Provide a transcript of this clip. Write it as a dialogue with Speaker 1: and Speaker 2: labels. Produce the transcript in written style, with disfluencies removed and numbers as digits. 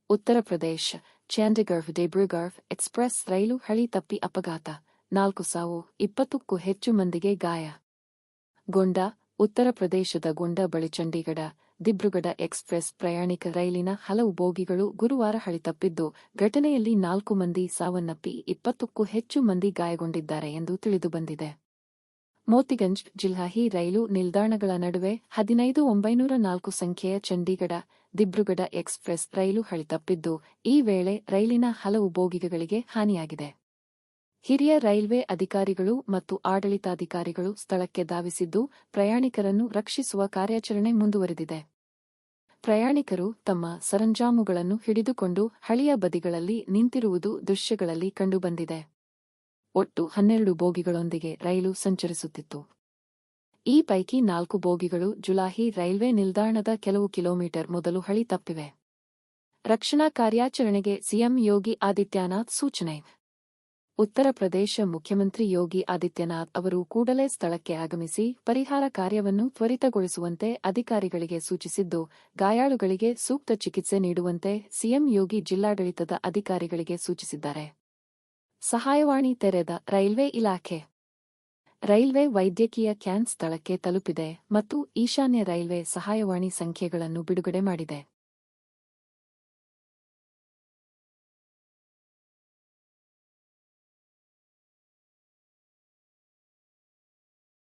Speaker 1: Uttar Pradesh Chandigarh ಡಿಬ್ರುಗಢ್ express ರೈಲು ಹಳಿ ತಪ್ಪಿ ಅಪಘಾತ 4 ಸಾವು 20ಕ್ಕೂ ಹೆಚ್ಚು ಮಂದಿಗೆ ಗಾಯ. ಗೊಂಡಾ ಉತ್ತರ ಪ್ರದೇಶದ ಗೊಂಡಾ ಬಳಿ ಚಂಡೀಗಢ ದಿಬ್ರುಗಢ ಎಕ್ಸ್‌ಪ್ರೆಸ್ ಪ್ರಯಾಣಿಕ ರೈಲಿನ ಹಲವು ಬೋಗಿಗಳು ಗುರುವಾರ ಹಳಿ ತಪ್ಪಿದ್ದು, ಘಟನೆಯಲ್ಲಿ 4 ಮಂದಿ ಸಾವನ್ನಪ್ಪಿ 20ಕ್ಕೂ ಹೆಚ್ಚು ಮಂದಿ ಗಾಯಗೊಂಡಿದ್ದಾರೆ ಎಂದು ತಿಳಿದುಬಂದಿದೆ. ಮೋತಿಗಂಜ್ ಜಿಲ್ಲಾಹಿ ರೈಲು ನಿಲ್ದಾಣಗಳ ನಡುವೆ 15904 ಸಂಖ್ಯೆಯ ಚಂಡೀಗಢ ದಿಬ್ರುಗಢ ಎಕ್ಸ್‌ಪ್ರೆಸ್ ರೈಲು ಹಳಿ ತಪ್ಪಿದ್ದು, ಈ ವೇಳೆ ರೈಲಿನ ಹಲವು ಬೋಗಿಗಳಿಗೆ ಹಾನಿಯಾಗಿದೆ. ಹಿರಿಯ ರೈಲ್ವೆ ಅಧಿಕಾರಿಗಳು ಮತ್ತು ಆಡಳಿತಾಧಿಕಾರಿಗಳು ಸ್ಥಳಕ್ಕೆ ಧಾವಿಸಿದ್ದು, ಪ್ರಯಾಣಿಕರನ್ನು ರಕ್ಷಿಸುವ ಕಾರ್ಯಾಚರಣೆ ಮುಂದುವರೆದಿದೆ. ಪ್ರಯಾಣಿಕರು ತಮ್ಮ ಸರಂಜಾಮುಗಳನ್ನು ಹಿಡಿದುಕೊಂಡು ಹಳಿಯ ಬದಿಗಳಲ್ಲಿ ನಿಂತಿರುವುದು ದೃಶ್ಯಗಳಲ್ಲಿ ಕಂಡುಬಂದಿದೆ. ಒಟ್ಟು 12 ಬೋಗಿಗಳೊಂದಿಗೆ ರೈಲು ಸಂಚರಿಸುತ್ತಿತ್ತು. ಈ ಪೈಕಿ 4 ಬೋಗಿಗಳು ಜುಲಾಹಿ ರೈಲ್ವೆ ನಿಲ್ದಾಣದ ಕೆಲವು ಕಿಲೋಮೀಟರ್ ಮೊದಲು ಹಳಿ ತಪ್ಪಿವೆ. ರಕ್ಷಣಾ ಕಾರ್ಯಾಚರಣೆಗೆ ಸಿಎಂ ಯೋಗಿ ಆದಿತ್ಯನಾಥ್ ಸೂಚನೆ. ಉತ್ತರ ಪ್ರದೇಶ ಮುಖ್ಯಮಂತ್ರಿ ಯೋಗಿ ಆದಿತ್ಯನಾಥ್ ಅವರು ಕೂಡಲೇ ಸ್ಥಳಕ್ಕೆ ಆಗಮಿಸಿ ಪರಿಹಾರ ಕಾರ್ಯವನ್ನು ತ್ವರಿತಗೊಳಿಸುವಂತೆ ಅಧಿಕಾರಿಗಳಿಗೆ ಸೂಚಿಸಿದ್ದು, ಗಾಯಾಳುಗಳಿಗೆ ಸೂಕ್ತ ಚಿಕಿತ್ಸೆ ನೀಡುವಂತೆ ಸಿಎಂ ಯೋಗಿ ಜಿಲ್ಲಾಡಳಿತದ ಅಧಿಕಾರಿಗಳಿಗೆ ಸೂಚಿಸಿದ್ದಾರೆ. ಸಹಾಯವಾಣಿ ತೆರೆದ ರೈಲ್ವೆ ಇಲಾಖೆ. ರೈಲ್ವೆ ವೈದ್ಯಕೀಯ ಕ್ಯಾನ್ ಸ್ಥಳಕ್ಕೆ ತಲುಪಿದೆ ಮತ್ತು ಈಶಾನ್ಯ ರೈಲ್ವೆ ಸಹಾಯವಾಣಿ ಸಂಖ್ಯೆಗಳನ್ನು ಬಿಡುಗಡೆ ಮಾಡಿದೆ.